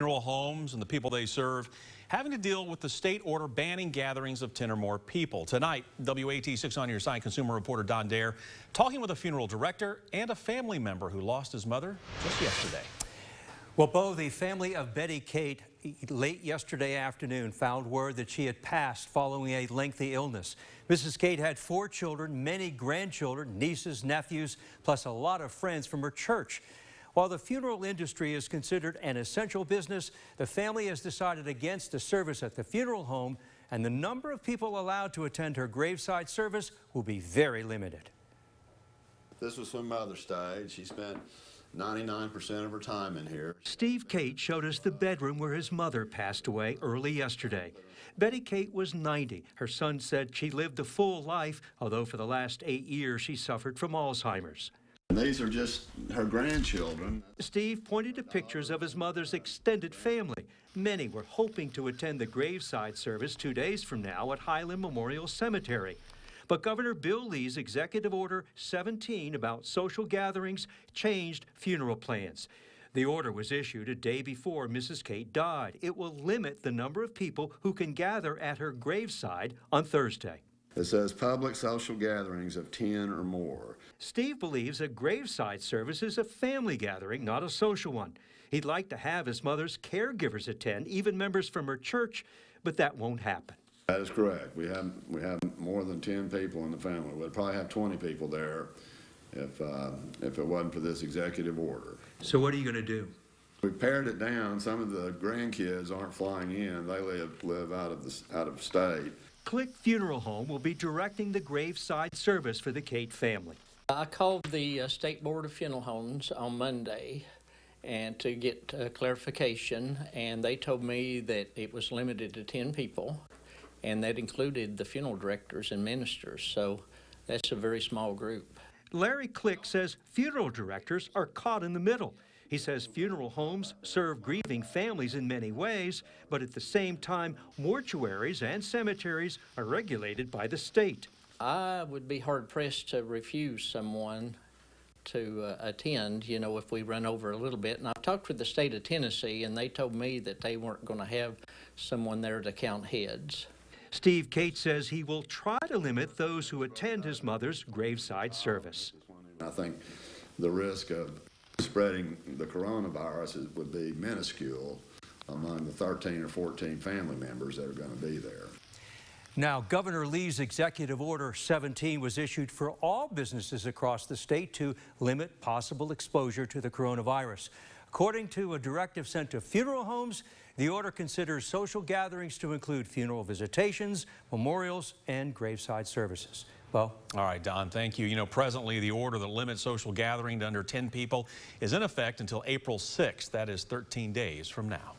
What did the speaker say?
Funeral homes and the people they serve having to deal with the state order banning gatherings of 10 or more people. Tonight, WATE 6 on your side consumer reporter Don Dare talking with a funeral director and a family member who lost his mother just yesterday. Well, Bo, the family of Betty Kate late yesterday afternoon found word that she had passed following a lengthy illness. Mrs. Kate had 4 children, many grandchildren, nieces, nephews, plus a lot of friends from her church. While the funeral industry is considered an essential business, the family has decided against a service at the funeral home, and the number of people allowed to attend her graveside service will be very limited. This was when Mother stayed. She spent 99% of her time in here. Steve Kate showed us the bedroom where his mother passed away early yesterday. Betty Kate was 90. Her son said she lived a full life, although for the last 8 years she suffered from Alzheimer's. These are just her grandchildren. Steve pointed to pictures of his mother's extended family. Many were hoping to attend the graveside service 2 days from now at Highland Memorial Cemetery. But Governor Bill Lee's Executive Order 17 about social gatherings changed funeral plans. The order was issued a day before Mrs. Kate died. It will limit the number of people who can gather at her graveside on Thursday. It says public social gatherings of 10 or more. Steve believes a graveside service is a family gathering, not a social one. He'd like to have his mother's caregivers attend, even members from her church, but that won't happen. That is correct. We have more than 10 people in the family. We'd probably have 20 people there if it wasn't for this executive order. So what are you going to do? We pared it down. Some of the grandkids aren't flying in. They live out of state. Click Funeral Home will be directing the graveside service for the Kate family. I called the State Board of Funeral Homes on Monday and to get clarification, and they told me that it was limited to 10 people, and that included the funeral directors and ministers, so that's a very small group. Larry Click says funeral directors are caught in the middle. He says funeral homes serve grieving families in many ways, but at the same time, mortuaries and cemeteries are regulated by the state. I would be hard-pressed to refuse someone to attend, you know, if we run over a little bit. And I've talked with the state of Tennessee, and they told me that they weren't going to have someone there to count heads. Steve Kate says he will try to limit those who attend his mother's graveside service. I think the risk of spreading the coronavirus would be minuscule among the 13 or 14 family members that are going to be there. Now, Governor Lee's Executive Order 17 was issued for all businesses across the state to limit possible exposure to the coronavirus. According to a directive sent to funeral homes, the order considers social gatherings to include funeral visitations, memorials, and graveside services. Bo? All right, Don, thank you. You know, presently the order that limits social gathering to under 10 people is in effect until April 6th. That is 13 days from now.